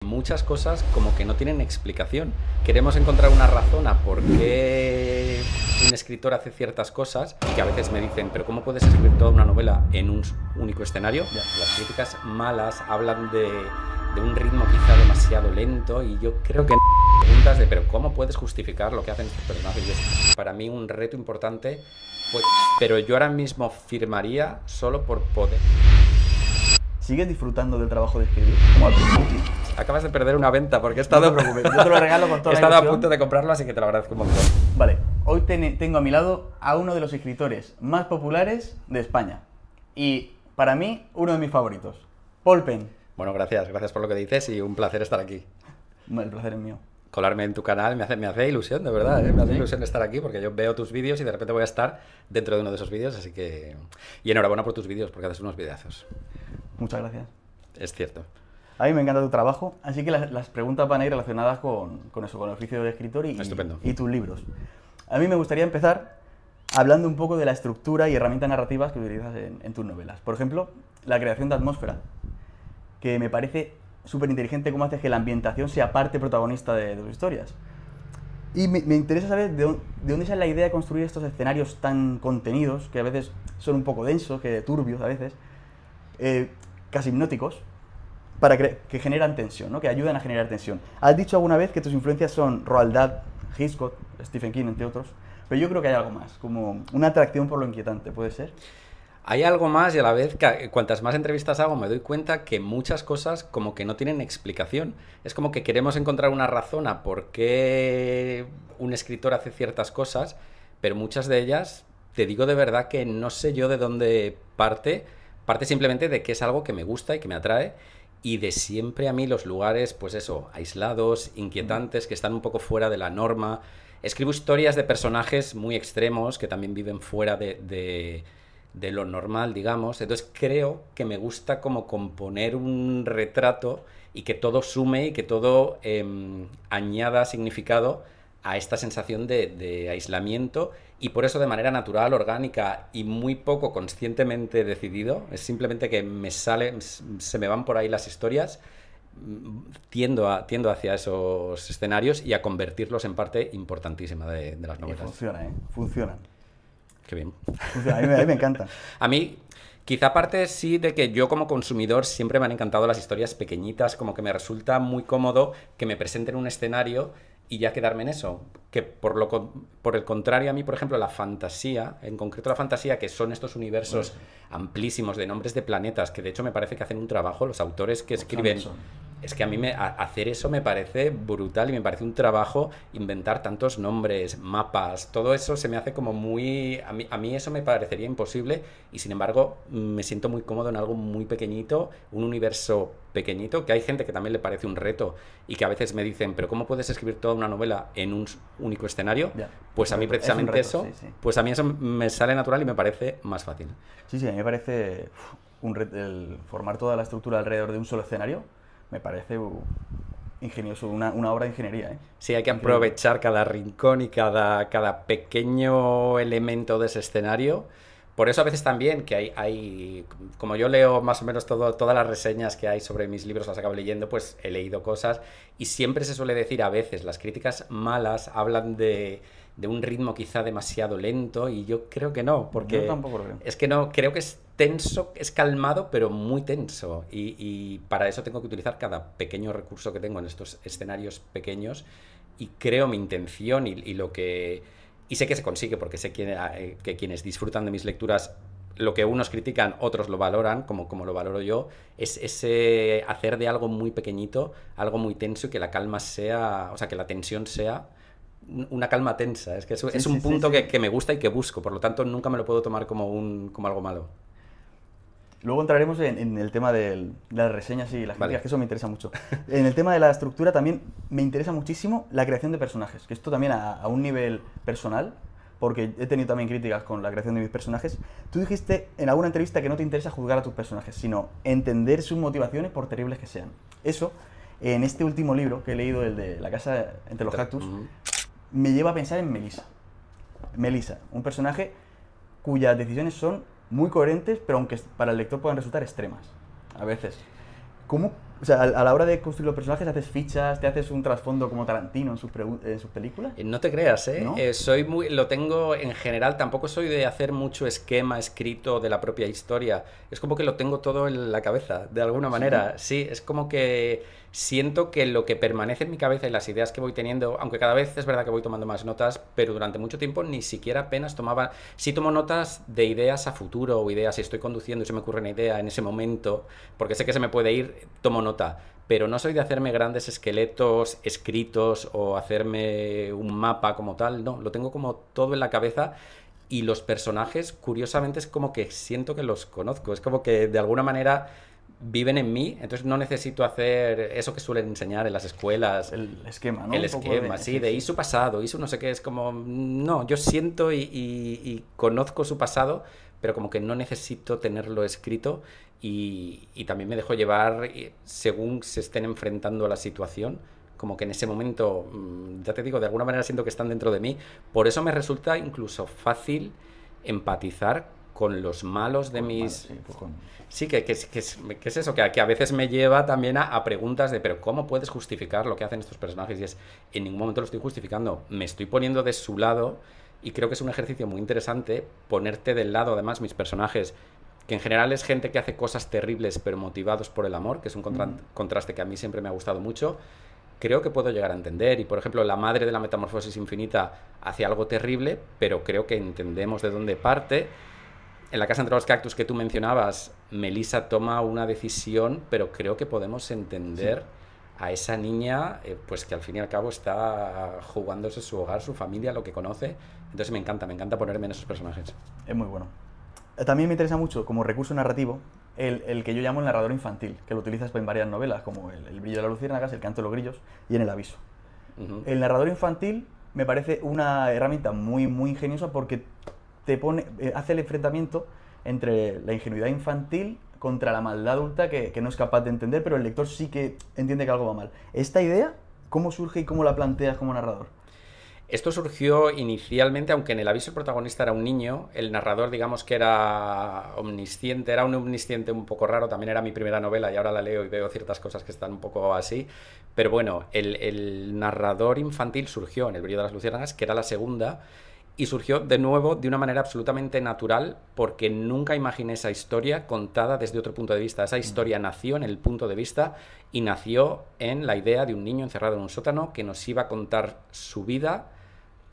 muchas cosas como que no tienen explicación. Queremos encontrar una razón a por qué un escritor hace ciertas cosas, que a veces me dicen, pero ¿cómo puedes escribir toda una novela en un único escenario? Las críticas malas hablan de un ritmo quizá demasiado lento, y yo creo que preguntas de, pero ¿cómo puedes justificar lo que hacen estos personajes? Y es para mí un reto importante, pues, pero yo ahora mismo firmaría solo por poder. ¿Sigues disfrutando del trabajo de escribir? Como al principio. Acabas de perder una venta porque he estado, No te preocupes, yo te lo regalo con toda he la estado a ilusión. punto de comprarlo, así que te lo agradezco un montón. Vale, hoy tengo a mi lado a uno de los escritores más populares de España. Y para mí, uno de mis favoritos. Paul Penn. Bueno, gracias por lo que dices y un placer estar aquí. El placer es mío. Colarme en tu canal me hace ilusión, de verdad, ¿eh? Me hace ilusión estar aquí porque yo veo tus vídeos y de repente voy a estar dentro de uno de esos vídeos, así que... Y enhorabuena por tus vídeos porque haces unos videazos. Muchas gracias. Es cierto. A mí me encanta tu trabajo, así que las preguntas van a ir relacionadas con eso, con el oficio de escritor y tus libros. A mí me gustaría empezar hablando un poco de la estructura y herramientas narrativas que utilizas en tus novelas. Por ejemplo, la creación de atmósfera, que me parece súper inteligente cómo haces que la ambientación sea parte protagonista de tus historias. Y me interesa saber de dónde sale la idea de construir estos escenarios tan contenidos, que a veces son un poco densos, que turbios a veces, casi hipnóticos, para que generan tensión, ¿no? Que ayudan a generar tensión. Has dicho alguna vez que tus influencias son Roald Dahl, Hitchcock, Stephen King, entre otros, pero yo creo que hay algo más, como una atracción por lo inquietante, ¿puede ser? Hay algo más y a la vez, cuantas más entrevistas hago, me doy cuenta que muchas cosas como que no tienen explicación. Es como que queremos encontrar una razón a por qué un escritor hace ciertas cosas, pero muchas de ellas, te digo de verdad que no sé yo de dónde parte simplemente de que es algo que me gusta y que me atrae, y de siempre a mí los lugares, pues eso, aislados, inquietantes, que están un poco fuera de la norma. Escribo historias de personajes muy extremos que también viven fuera de lo normal, digamos. Entonces creo que me gusta como componer un retrato y que todo sume y que todo añada significado a esta sensación de aislamiento, y por eso de manera natural, orgánica y muy poco conscientemente decidido, es simplemente que se me van por ahí las historias, tiendo hacia esos escenarios y a convertirlos en parte importantísima de las novelas. Y funciona, ¿eh? Funcionan. Qué bien. Funciona. A mí me encanta. A mí, quizá parte sí de que yo como consumidor siempre me han encantado las historias pequeñitas, como que me resulta muy cómodo que me presenten un escenario y ya quedarme en eso. Que por el contrario, a mí, por ejemplo, la fantasía, en concreto la fantasía, que son estos universos amplísimos de nombres de planetas, que de hecho me parece que hacen un trabajo los autores que escriben. Es que a mí hacer eso me parece brutal y me parece un trabajo inventar tantos nombres, mapas, todo eso se me hace como muy... A mí eso me parecería imposible, y sin embargo me siento muy cómodo en algo muy pequeñito, un universo pequeñito, que hay gente que también le parece un reto y que a veces me dicen, pero ¿cómo puedes escribir toda una novela en un único escenario? Pues a mí precisamente reto, eso, sí. Pues a mí eso me sale natural y me parece más fácil. Sí, a mí me parece un reto el formar toda la estructura alrededor de un solo escenario. Me parece ingenioso, una obra de ingeniería, ¿eh? Sí, hay que aprovechar cada rincón y cada pequeño elemento de ese escenario. Por eso a veces también que hay como yo leo más o menos todas las reseñas que hay sobre mis libros, las acabo leyendo, pues he leído cosas, y siempre se suele decir a veces, las críticas malas hablan de un ritmo quizá demasiado lento, y yo creo que no, porque yo tampoco lo creo. Es que no, creo que es tenso, es calmado, pero muy tenso, y para eso tengo que utilizar cada pequeño recurso que tengo en estos escenarios pequeños, y creo mi intención y lo que... Y sé que se consigue, porque sé que quienes disfrutan de mis lecturas, lo que unos critican, otros lo valoran, como lo valoro yo, es ese hacer de algo muy pequeñito, algo muy tenso, y que la calma sea, o sea, que la tensión sea una calma tensa. Es que es un punto que me gusta y que busco, por lo tanto nunca me lo puedo tomar como algo malo. Luego entraremos en el tema de las reseñas y las críticas, que eso me interesa mucho. En el tema de la estructura también me interesa muchísimo la creación de personajes, que esto también a un nivel personal, porque he tenido también críticas con la creación de mis personajes. Tú dijiste en alguna entrevista que no te interesa juzgar a tus personajes, sino entender sus motivaciones, por terribles que sean. Eso, en este último libro que he leído, el de La casa entre los cactus, me lleva a pensar en Melissa. Melissa, un personaje cuyas decisiones son muy coherentes, pero aunque para el lector puedan resultar extremas, a veces. ¿Cómo O sea, a la hora de construir los personajes, ¿haces fichas? ¿Te haces un trasfondo como Tarantino en sus películas? No te creas, ¿eh? ¿No? Lo tengo en general, tampoco soy de hacer mucho esquema escrito de la propia historia. Es como que lo tengo todo en la cabeza, de alguna manera. Sí, es como que siento que lo que permanece en mi cabeza y las ideas que voy teniendo, aunque cada vez es verdad que voy tomando más notas, pero durante mucho tiempo ni siquiera apenas tomaba... Sí tomo notas de ideas a futuro o ideas si estoy conduciendo y se me ocurre una idea en ese momento, porque sé que se me puede ir, tomo nota. Pero no soy de hacerme grandes esqueletos escritos o hacerme un mapa como tal, no, lo tengo como todo en la cabeza y los personajes, curiosamente, es como que siento que los conozco, es como que de alguna manera viven en mí, entonces no necesito hacer eso que suelen enseñar en las escuelas. El esquema, ¿no? El esquema, sí, de su pasado, su no sé qué, es como, no, yo siento y conozco su pasado, pero como que no necesito tenerlo escrito y también me dejo llevar según se estén enfrentando a la situación, como que en ese momento, ya te digo, de alguna manera siento que están dentro de mí, por eso me resulta incluso fácil empatizar con los malos de mis... Sí, que es eso, que a veces me lleva también a preguntas de, pero ¿cómo puedes justificar lo que hacen estos personajes? Y es, en ningún momento lo estoy justificando, me estoy poniendo de su lado y creo que es un ejercicio muy interesante ponerte del lado, además, mis personajes, que en general es gente que hace cosas terribles pero motivados por el amor, que es un contraste que a mí siempre me ha gustado mucho. Creo que puedo llegar a entender, y por ejemplo la madre de la Metamorfosis Infinita hace algo terrible, pero creo que entendemos de dónde parte. En La casa entre los cactus que tú mencionabas, Melissa toma una decisión, pero creo que podemos entender a esa niña, pues que al fin y al cabo está jugándose su hogar, su familia, lo que conoce. Entonces me encanta ponerme en esos personajes. Es muy bueno. También me interesa mucho, como recurso narrativo, el que yo llamo el narrador infantil, que lo utilizas en varias novelas, como El brillo de las luciérnagas, El canto de los grillos y En el aviso. El narrador infantil me parece una herramienta muy ingeniosa porque te pone, hace el enfrentamiento entre la ingenuidad infantil contra la maldad adulta que no es capaz de entender, pero el lector sí que entiende que algo va mal. ¿Esta idea cómo surge y cómo la planteas como narrador? Esto surgió inicialmente, aunque en El aviso el protagonista era un niño, el narrador digamos que era omnisciente, era un omnisciente un poco raro, también era mi primera novela y ahora la leo y veo ciertas cosas que están un poco así, pero bueno, el narrador infantil surgió en El brillo de las luciérnagas, que era la segunda, y surgió de nuevo de una manera absolutamente natural porque nunca imaginé esa historia contada desde otro punto de vista. Esa historia nació en el punto de vista y nació en la idea de un niño encerrado en un sótano que nos iba a contar su vida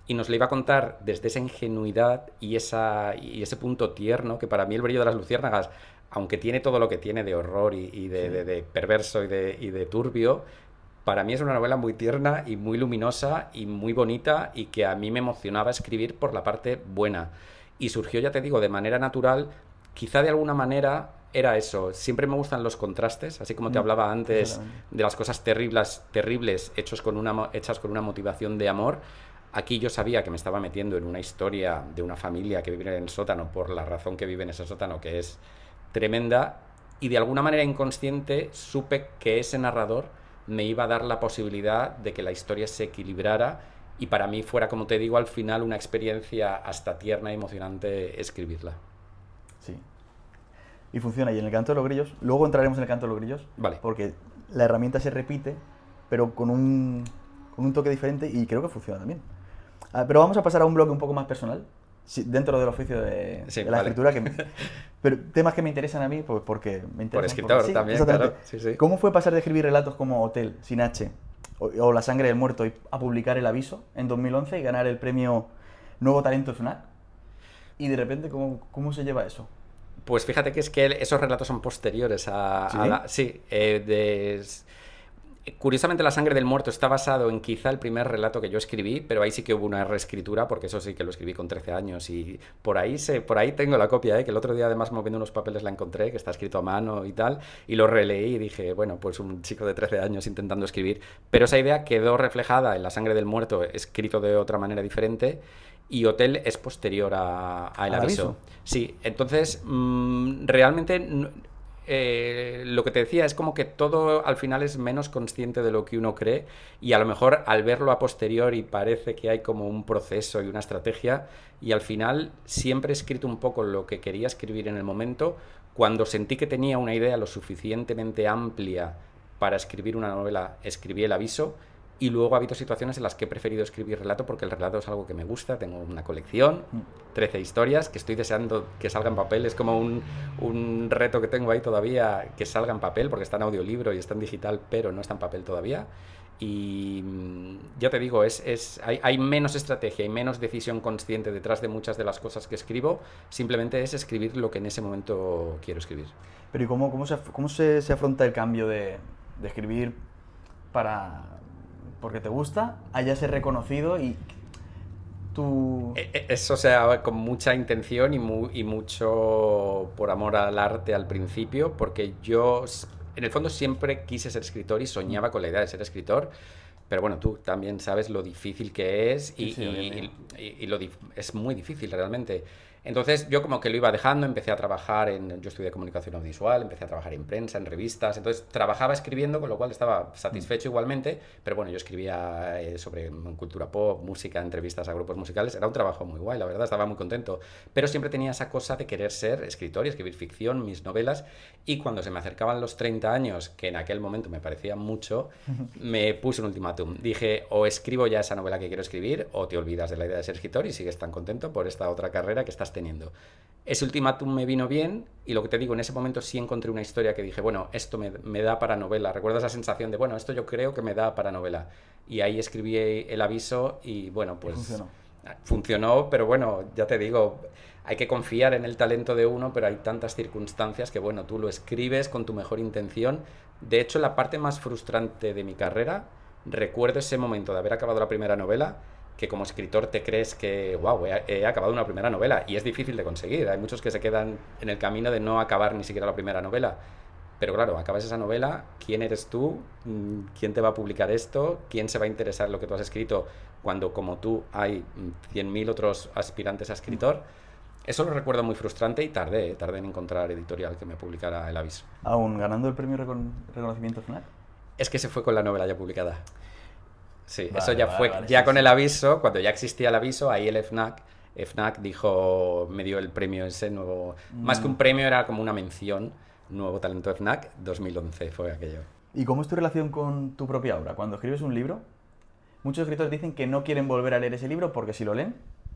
y nos la iba a contar desde esa ingenuidad y ese punto tierno que para mí El brillo de las luciérnagas, aunque tiene todo lo que tiene de horror y de perverso y de turbio, para mí es una novela muy tierna y muy luminosa y muy bonita y que a mí me emocionaba escribir por la parte buena. Y surgió, ya te digo, de manera natural, quizá de alguna manera era eso. Siempre me gustan los contrastes, así como te hablaba antes de las cosas terribles hechas con una motivación de amor. Aquí yo sabía que me estaba metiendo en una historia de una familia que vive en el sótano por la razón que vive en ese sótano, que es tremenda, y de alguna manera inconsciente supe que ese narrador me iba a dar la posibilidad de que la historia se equilibrara y para mí fuera, como te digo, al final una experiencia hasta tierna y emocionante escribirla. Sí. Y funciona. Y en El canto de los grillos, luego entraremos en El canto de los grillos, vale, porque la herramienta se repite, pero con un toque diferente y creo que funciona también. Pero vamos a pasar a un bloque un poco más personal, dentro del oficio de la escritura, pero temas que me interesan a mí, pues porque me interesan. Por escritor sí, también, claro. Sí, sí. ¿Cómo fue pasar de escribir relatos como Hotel, sin H, o La sangre del muerto, a publicar El aviso en 2011 y ganar el premio Nuevo Talento FNAC? Y de repente, ¿cómo se lleva eso? Pues fíjate que es que esos relatos son posteriores a ¿Sí? Curiosamente, La sangre del muerto está basado en quizá el primer relato que yo escribí, pero ahí sí que hubo una reescritura, porque eso sí que lo escribí con 13 años y por ahí tengo la copia, que el otro día además moviendo unos papeles la encontré, que está escrito a mano y tal, y lo releí y dije, bueno, pues un chico de 13 años intentando escribir, pero esa idea quedó reflejada en La sangre del muerto, escrito de otra manera diferente, y Hotel es posterior a El aviso. Sí, entonces realmente... lo que te decía es como que todo al final es menos consciente de lo que uno cree y a lo mejor al verlo a posteriori parece que hay como un proceso y una estrategia y al final siempre he escrito un poco lo que quería escribir en el momento. Cuando sentí que tenía una idea lo suficientemente amplia para escribir una novela escribí el aviso, y luego ha habido situaciones en las que he preferido escribir relato porque el relato es algo que me gusta. Tengo una colección, 13 historias, que estoy deseando que salga en papel. Es como un reto que tengo ahí todavía, que salga en papel, porque está en audiolibro y está en digital, pero no está en papel todavía. Y ya te digo, hay menos estrategia y menos decisión consciente detrás de muchas de las cosas que escribo. Simplemente es escribir lo que en ese momento quiero escribir. Pero ¿y cómo se afronta el cambio de escribir porque te gusta, haya ser reconocido y tú... Eso, o sea, con mucha intención y mucho por amor al arte al principio, porque yo en el fondo siempre quise ser escritor y soñaba con la idea de ser escritor, pero bueno, tú también sabes lo difícil que es es muy difícil realmente. Entonces yo como que lo iba dejando, empecé a trabajar yo estudié comunicación audiovisual, empecé a trabajar en prensa, en revistas, entonces trabajaba escribiendo, con lo cual estaba satisfecho igualmente, pero bueno, yo escribía sobre cultura pop, música, entrevistas a grupos musicales, era un trabajo muy guay, la verdad, estaba muy contento, pero siempre tenía esa cosa de querer ser escritor y escribir ficción, mis novelas, y cuando se me acercaban los 30 años, que en aquel momento me parecía mucho, me puse un ultimátum, dije, o escribo ya esa novela que quiero escribir, o te olvidas de la idea de ser escritor y sigues tan contento por esta otra carrera que estás teniendo. Ese ultimátum me vino bien y lo que te digo, en ese momento sí encontré una historia que dije, bueno, esto me da para novela. ¿Recuerdas la sensación de, bueno, esto yo creo que me da para novela? Y ahí escribí el aviso y bueno, pues funcionó, pero bueno, ya te digo, hay que confiar en el talento de uno, pero hay tantas circunstancias que bueno, tú lo escribes con tu mejor intención. De hecho, la parte más frustrante de mi carrera, recuerdo ese momento de haber acabado la primera novela, que como escritor te crees que, wow, he acabado una primera novela, y es difícil de conseguir. Hay muchos que se quedan en el camino de no acabar ni siquiera la primera novela. Pero claro, acabas esa novela, ¿quién eres tú? ¿Quién te va a publicar esto? ¿Quién se va a interesar en lo que tú has escrito cuando, como tú, hay 100.000 otros aspirantes a escritor? Eso lo recuerdo muy frustrante y tardé en encontrar editorial que me publicara el aviso. ¿Aún ganando el premio reconocimiento FNAC? Es que se fue con la novela ya publicada. Sí, vale, eso ya fue, ya con el aviso, cuando ya existía el aviso, ahí el FNAC dijo, me dio el premio ese nuevo, más que un premio era como una mención, nuevo talento FNAC, 2011 fue aquello. ¿Y cómo es tu relación con tu propia obra? Cuando escribes un libro, muchos escritores dicen que no quieren volver a leer ese libro porque si lo leen,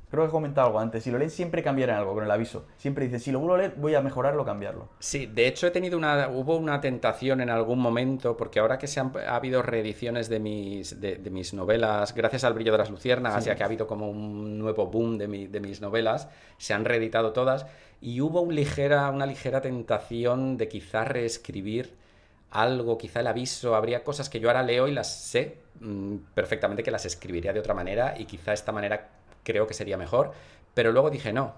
creo que he comentado algo antes, si lo leen siempre cambiarán algo con el aviso. Siempre dicen, si lo vuelvo a leer, voy a mejorarlo o cambiarlo. Sí, de hecho hubo una tentación en algún momento, porque ahora que ha habido reediciones de mis novelas, gracias al Brillo de las Luciérnagas, ya que ha habido como un nuevo boom de mis novelas, se han reeditado todas, y hubo una ligera tentación de quizás reescribir algo, quizá el aviso, habría cosas que yo ahora leo y las sé perfectamente que las escribiría de otra manera, y quizá esta manera creo que sería mejor, pero luego dije no,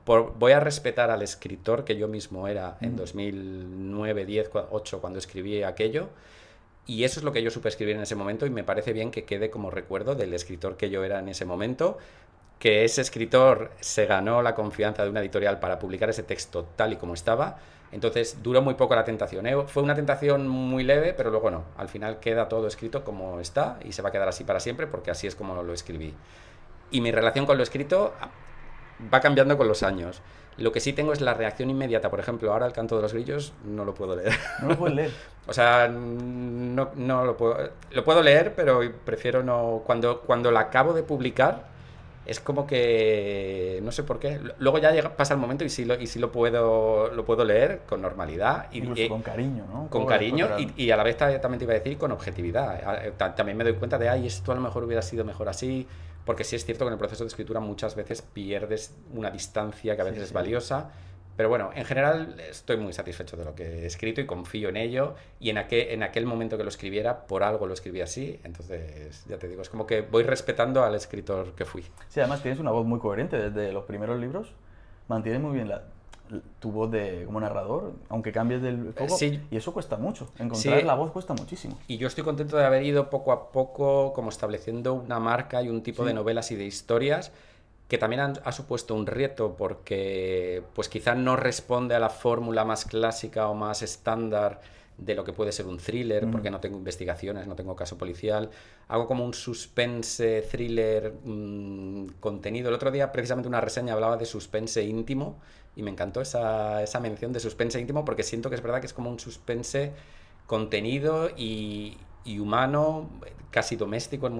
voy a respetar al escritor que yo mismo era en 2009, 10, 8 cuando escribí aquello, y eso es lo que yo supe escribir en ese momento, y me parece bien que quede como recuerdo del escritor que yo era en ese momento, que ese escritor se ganó la confianza de una editorial para publicar ese texto tal y como estaba. Entonces duró muy poco la tentación, ¿eh? Fue una tentación muy leve, pero luego no, al final queda todo escrito como está y se va a quedar así para siempre porque así es como lo escribí. Y mi relación con lo escrito va cambiando con los años. Lo que sí tengo es la reacción inmediata. Por ejemplo, ahora El canto de los grillos no lo puedo leer. ¿No lo puedes leer? O sea, no lo puedo... Lo puedo leer, pero prefiero no... Cuando la acabo de publicar, es como que... No sé por qué. Luego ya pasa el momento y sí lo puedo leer con normalidad. Incluso con cariño, ¿no? Con cariño y a la vez también te iba a decir con objetividad. También me doy cuenta de, esto a lo mejor hubiera sido mejor así... Porque sí es cierto que en el proceso de escritura muchas veces pierdes una distancia que a veces es valiosa, pero bueno, en general estoy muy satisfecho de lo que he escrito y confío en ello, y en aquel momento que lo escribiera, por algo lo escribí así, entonces ya te digo, es como que voy respetando al escritor que fui. Sí, además tienes una voz muy coherente desde los primeros libros, mantienes muy bien tu voz como narrador, aunque cambies del foco, sí. Y eso cuesta mucho, encontrar la voz cuesta muchísimo. Y yo estoy contento de haber ido poco a poco como estableciendo una marca y un tipo de novelas y de historias que también ha supuesto un reto porque pues quizá no responde a la fórmula más clásica o más estándar de lo que puede ser un thriller, porque no tengo investigaciones, no tengo caso policial. Hago como un suspense, thriller, contenido. El otro día, precisamente, una reseña hablaba de suspense íntimo y me encantó esa mención de suspense íntimo porque siento que es verdad que es como un suspense contenido y humano, casi doméstico en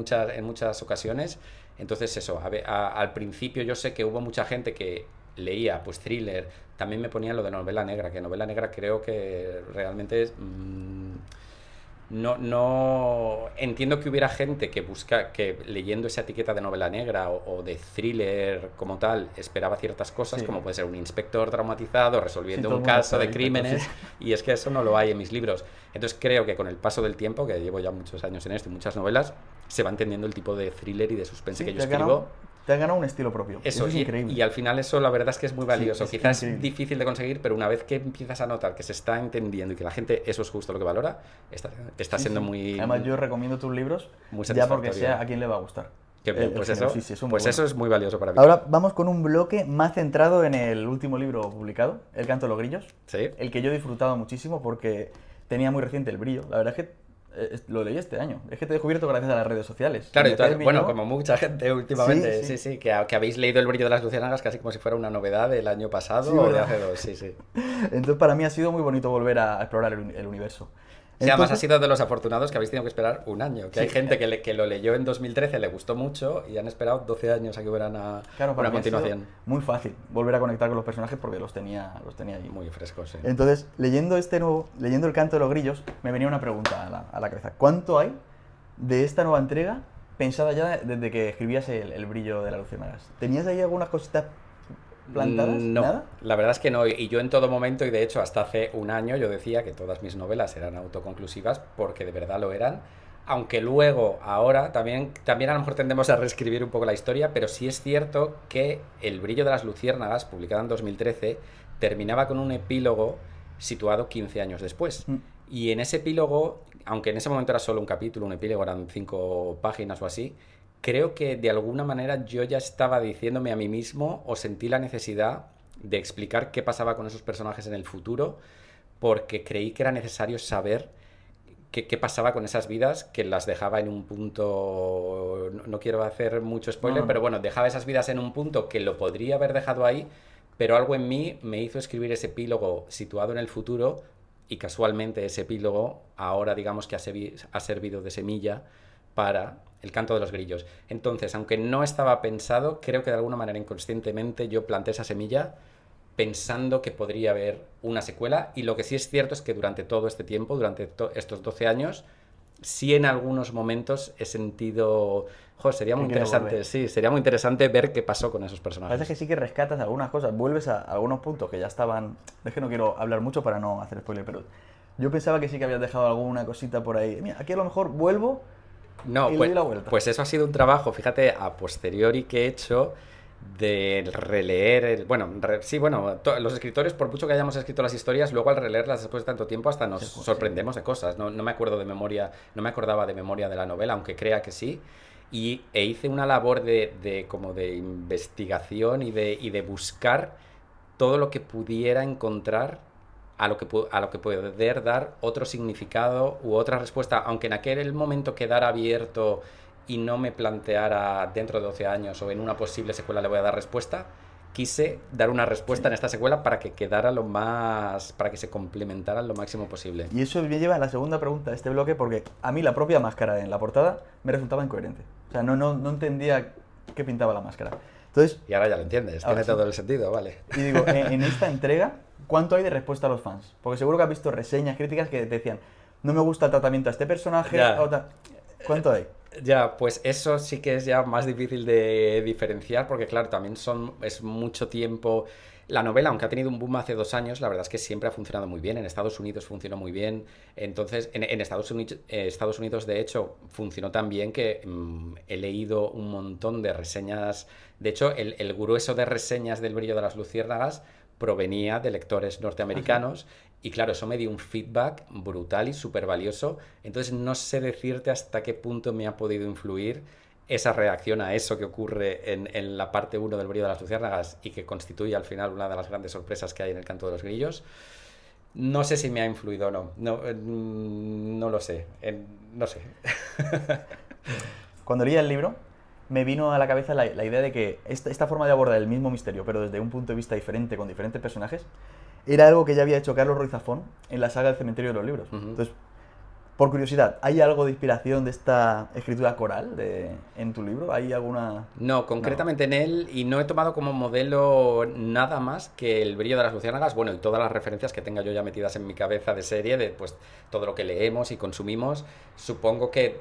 muchas ocasiones. Entonces eso, al principio yo sé que hubo mucha gente que leía pues thriller, también me ponían lo de novela negra, que novela negra creo que realmente es... No entiendo que hubiera gente que leyendo esa etiqueta de novela negra o de thriller como tal esperaba ciertas cosas, como puede ser un inspector traumatizado resolviendo un caso de crímenes, y es que eso no lo hay en mis libros. Entonces creo que con el paso del tiempo, que llevo ya muchos años en esto y muchas novelas, se va entendiendo el tipo de thriller y de suspense que yo escribo. Te has ganado un estilo propio. Eso es increíble. Y al final eso la verdad es que es muy valioso. Quizás es difícil de conseguir, pero una vez que empiezas a notar que se está entendiendo y que la gente eso es justo lo que valora, está siendo muy... Además yo recomiendo tus libros ya porque sé a quién le va a gustar. Pues eso es muy valioso para mí. Ahora vamos con un bloque más centrado en el último libro publicado, El canto de los grillos. Sí. El que yo he disfrutado muchísimo porque tenía muy reciente el brillo. La verdad es que lo leí este año. Es que te he descubierto gracias a las redes sociales. Claro, bueno, como mucha gente últimamente, sí, que habéis leído El brillo de las luciérnagas casi como si fuera una novedad del año pasado o de hace 2, sí. Entonces para mí ha sido muy bonito volver a explorar el universo. Sí, además ha sido de los afortunados que habéis tenido que esperar un año. Que hay gente que lo leyó en 2013, le gustó mucho y han esperado 12 años a que hubieran una continuación. Muy fácil volver a conectar con los personajes porque los tenía allí. Muy frescos, sí. Entonces, leyendo El canto de los grillos, me venía una pregunta a la cabeza. ¿Cuánto hay de esta nueva entrega pensada ya desde que escribías el brillo de las luciérnagas? ¿Tenías ahí algunas cositas plantadas? No, ¿nada? La verdad es que no. Y yo en todo momento, y de hecho hasta hace un año, yo decía que todas mis novelas eran autoconclusivas porque de verdad lo eran. Aunque luego, ahora, también a lo mejor tendemos a reescribir un poco la historia, pero sí es cierto que El brillo de las luciérnagas, publicada en 2013, terminaba con un epílogo situado 15 años después. Y en ese epílogo, aunque en ese momento era solo un capítulo, un epílogo, eran 5 páginas o así, creo que de alguna manera yo ya estaba diciéndome a mí mismo o sentí la necesidad de explicar qué pasaba con esos personajes en el futuro, porque creí que era necesario saber qué pasaba con esas vidas, que las dejaba en un punto... No quiero hacer mucho spoiler, pero bueno, dejaba esas vidas en un punto que lo podría haber dejado ahí, pero algo en mí me hizo escribir ese epílogo situado en el futuro, y casualmente ese epílogo ahora digamos que ha servido de semilla para El canto de los grillos. Entonces, aunque no estaba pensado, creo que de alguna manera inconscientemente yo planté esa semilla pensando que podría haber una secuela, y lo que sí es cierto es que durante todo este tiempo, durante estos 12 años, sí en algunos momentos he sentido... sería muy interesante, sería muy interesante ver qué pasó con esos personajes. Parece que sí que rescatas algunas cosas, vuelves a algunos puntos que ya estaban... Es que no quiero hablar mucho para no hacer spoiler, pero yo pensaba que sí que habías dejado alguna cosita por ahí. Mira, aquí a lo mejor vuelvo y le doy la vuelta. Pues eso ha sido un trabajo, fíjate, a posteriori que he hecho de releer... los escritores, por mucho que hayamos escrito las historias, luego al releerlas después de tanto tiempo hasta nos sorprendemos de cosas. No me acuerdo de memoria, no me acordaba de memoria de la novela, aunque crea que sí. E hice una labor como de investigación y de buscar todo lo que pudiera encontrar a lo que poder dar otro significado u otra respuesta, aunque en aquel momento quedara abierto y no me planteara dentro de 12 años o en una posible secuela le voy a dar respuesta. Quise dar una respuesta en esta secuela para que quedara para que se complementaran lo máximo posible. Y eso me lleva a la segunda pregunta de este bloque, porque a mí la propia máscara en la portada me resultaba incoherente. O sea, no entendía qué pintaba la máscara. Entonces, y ahora ya lo entiendes, tiene todo el sentido, vale. Y digo, en esta entrega, ¿cuánto hay de respuesta a los fans? Porque seguro que has visto reseñas, críticas que te decían, no me gusta el tratamiento a este personaje. ¿Cuánto hay? Ya, pues eso sí que es ya más difícil de diferenciar, porque claro, también es mucho tiempo. La novela, aunque ha tenido un boom hace 2 años, la verdad es que siempre ha funcionado muy bien. En Estados Unidos funcionó muy bien. Entonces, en Estados Unidos, de hecho, funcionó tan bien que he leído un montón de reseñas. De hecho, el grueso de reseñas del brillo de las luciérnagas provenía de lectores norteamericanos. Y claro, eso me dio un feedback brutal y súper valioso. Entonces no sé decirte hasta qué punto me ha podido influir esa reacción a eso que ocurre en la parte 1 del brillo de las luciérnagas y que constituye al final una de las grandes sorpresas que hay en El canto de los grillos. No sé si me ha influido o no. No lo sé. No sé. Cuando leí el libro, me vino a la cabeza la idea de que esta forma de abordar el mismo misterio, pero desde un punto de vista diferente, con diferentes personajes, era algo que ya había hecho Carlos Ruiz Zafón en la saga del Cementerio de los Libros. Entonces, Por curiosidad, ¿hay algo de inspiración de esta escritura coral en tu libro? ¿Hay alguna...? No, concretamente en él, y no he tomado como modelo nada más que El brillo de las luciérnagas, bueno, y todas las referencias que tenga yo ya metidas en mi cabeza de serie, de pues todo lo que leemos y consumimos. Supongo que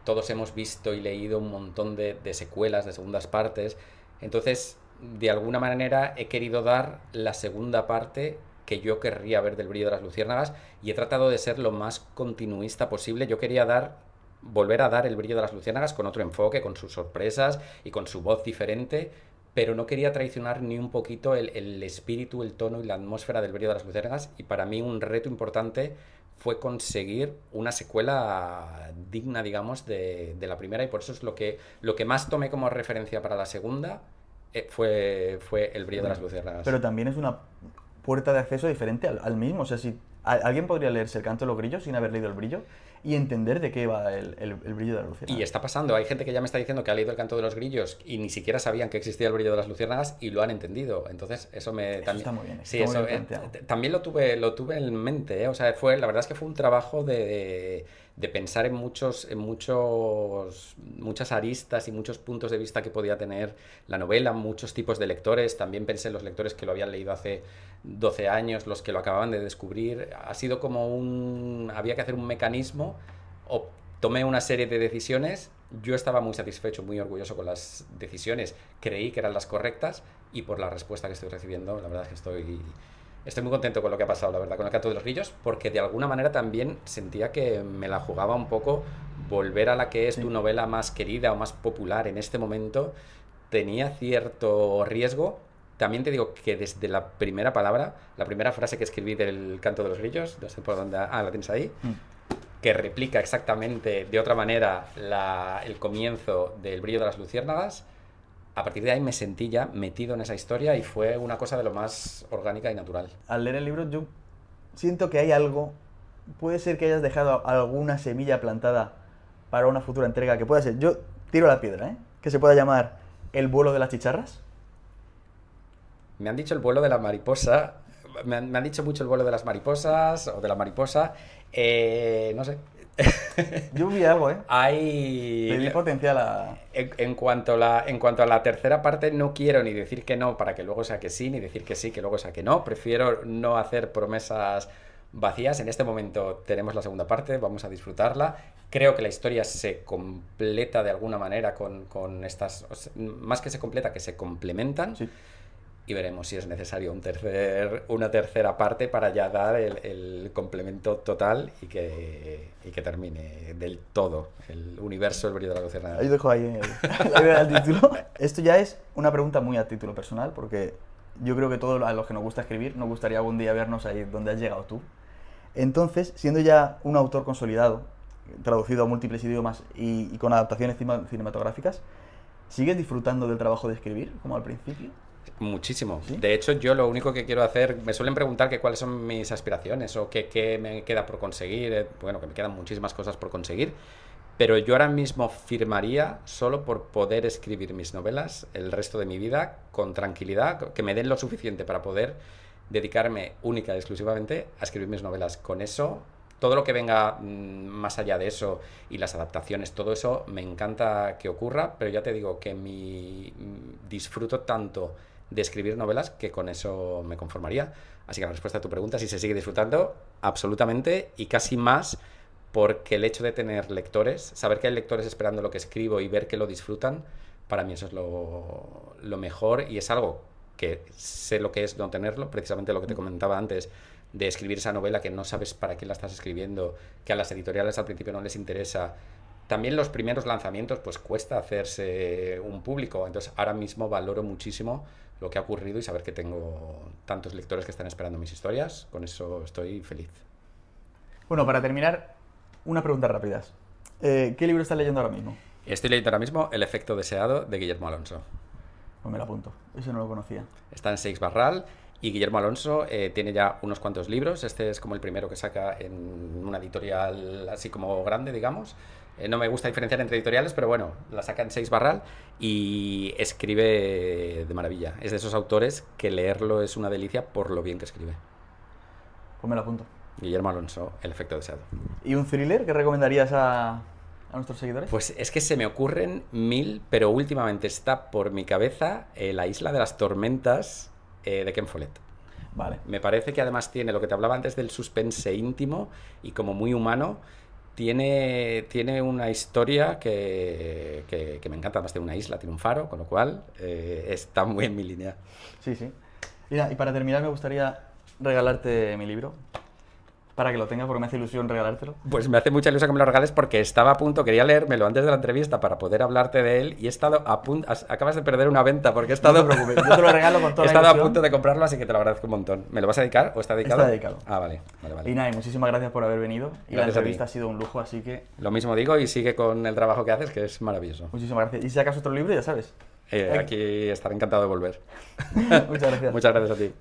todos hemos visto y leído un montón de secuelas, de segundas partes, entonces, de alguna manera he querido dar la segunda parte que yo querría ver del brillo de las luciérnagas, y he tratado de ser lo más continuista posible. Yo quería volver a dar el brillo de las luciérnagas con otro enfoque, con sus sorpresas y con su voz diferente, pero no quería traicionar ni un poquito el espíritu, el tono y la atmósfera del brillo de las luciérnagas, y para mí un reto importante fue conseguir una secuela digna, digamos, de la primera, y por eso es lo que más tomé como referencia para la segunda fue el brillo de las luciérnagas. Pero también es una puerta de acceso diferente al mismo. O sea, si alguien podría leerse El canto de los grillos sin haber leído El brillo y entender de qué va el brillo de las luciérnagas. Y está pasando. Hay gente que ya me está diciendo que ha leído El canto de los grillos y ni siquiera sabían que existía el brillo de las luciérnagas y lo han entendido. Entonces, eso también está muy bien. Sí, eso también lo tuve en mente, ¿eh? O sea, la verdad es que fue un trabajo de pensar en muchas aristas y muchos puntos de vista que podía tener la novela, muchos tipos de lectores. También pensé en los lectores que lo habían leído hace 12 años, los que lo acababan de descubrir. Ha sido como había que hacer un mecanismo, o tomé una serie de decisiones. Yo estaba muy satisfecho, muy orgulloso con las decisiones, creí que eran las correctas, y por la respuesta que estoy recibiendo, la verdad es que estoy muy contento con lo que ha pasado, la verdad, con El canto de los grillos, porque de alguna manera también sentía que me la jugaba un poco. Volver a la que es tu novela más querida o más popular en este momento tenía cierto riesgo. También te digo que desde la primera palabra, la primera frase que escribí del canto de los grillos, no sé por dónde, la tienes ahí, que replica exactamente de otra manera el comienzo del brillo de las luciérnagas. A partir de ahí me sentí ya metido en esa historia y fue una cosa de lo más orgánica y natural. Al leer el libro yo siento que hay algo, puede ser que hayas dejado alguna semilla plantada para una futura entrega, que pueda ser, yo tiro la piedra, que se pueda llamar El vuelo de las chicharras. Me han dicho el vuelo de la mariposa, me han dicho mucho el vuelo de las mariposas o de la mariposa, no sé. Yo vi algo, Hay... Le di potencial a... En cuanto a la tercera parte, no quiero ni decir que no para que luego sea que sí, ni decir que sí que luego sea que no. Prefiero no hacer promesas vacías. En este momento tenemos la segunda parte, vamos a disfrutarla. Creo que la historia se completa de alguna manera con estas... Más que se completa, que se complementan. Sí. Y veremos si es necesario una tercera parte para ya dar el complemento total y que termine del todo el universo del brillo de la luciérnaga. Ahí dejo ahí el título. Esto ya es una pregunta muy a título personal, porque yo creo que todos a los que nos gusta escribir nos gustaría algún día vernos ahí donde has llegado tú. Entonces, siendo ya un autor consolidado, traducido a múltiples idiomas y con adaptaciones cinematográficas, ¿sigues disfrutando del trabajo de escribir, como al principio? Muchísimo. ¿Sí? De hecho, yo lo único que quiero hacer, me suelen preguntar que cuáles son mis aspiraciones o qué me queda por conseguir. Bueno, que me quedan muchísimas cosas por conseguir, pero yo ahora mismo firmaría solo por poder escribir mis novelas el resto de mi vida con tranquilidad, que me den lo suficiente para poder dedicarme única y exclusivamente a escribir mis novelas. Con eso, todo lo que venga más allá de eso y las adaptaciones, todo eso me encanta que ocurra, pero ya te digo que disfruto tanto de escribir novelas que con eso me conformaría. Así que la respuesta a tu pregunta, si se sigue disfrutando, absolutamente, y casi más porque el hecho de tener lectores, saber que hay lectores esperando lo que escribo y ver que lo disfrutan, para mí eso es lo mejor, y es algo que sé lo que es no tenerlo, precisamente lo que te comentaba antes, de escribir esa novela que no sabes para quién la estás escribiendo, que a las editoriales al principio no les interesa. También los primeros lanzamientos pues cuesta hacerse un público, entonces ahora mismo valoro muchísimo lo que ha ocurrido y saber que tengo tantos lectores que están esperando mis historias. Con eso estoy feliz. Bueno, para terminar, una pregunta rápida. ¿Qué libro estás leyendo ahora mismo? Estoy leyendo ahora mismo El efecto deseado, de Guillermo Alonso. Pues me lo apunto, eso no lo conocía. Está en Seix Barral y Guillermo Alonso tiene ya unos cuantos libros. Este es como el primero que saca en una editorial así como grande, digamos. No me gusta diferenciar entre editoriales, pero bueno, la saca en Seix Barral y escribe de maravilla. Es de esos autores que leerlo es una delicia por lo bien que escribe. Pues me lo apunto. Guillermo Alonso, El efecto deseado. ¿Y un thriller que recomendarías a nuestros seguidores? Pues es que se me ocurren 1000, pero últimamente está por mi cabeza La isla de las tormentas de Ken Follett. Vale. Me parece que además tiene lo que te hablaba antes del suspense íntimo y como muy humano. Tiene una historia que me encanta, además de una isla, tiene un faro, con lo cual está muy en mi línea. Sí, sí. Mira, y para terminar me gustaría regalarte mi libro, para que lo tengas, porque me hace ilusión regalártelo. Pues me hace mucha ilusión que me lo regales porque estaba a punto, quería leérmelo antes de la entrevista para poder hablarte de él y he estado a punto, acabas de perder una venta porque he estado... No te preocupes, yo te lo regalo con toda he la estado ilusión. a punto de comprarlo, así que te lo agradezco un montón. ¿Me lo vas a dedicar o está dedicado? Está dedicado. Ah, vale. Y nada, muchísimas gracias por haber venido. Y la entrevista ha sido un lujo, así que... Lo mismo digo y sigue con el trabajo que haces, que es maravilloso. Muchísimas gracias. Y si sacas otro libro, ya sabes. Aquí estaré encantado de volver. Muchas gracias. Muchas gracias a ti.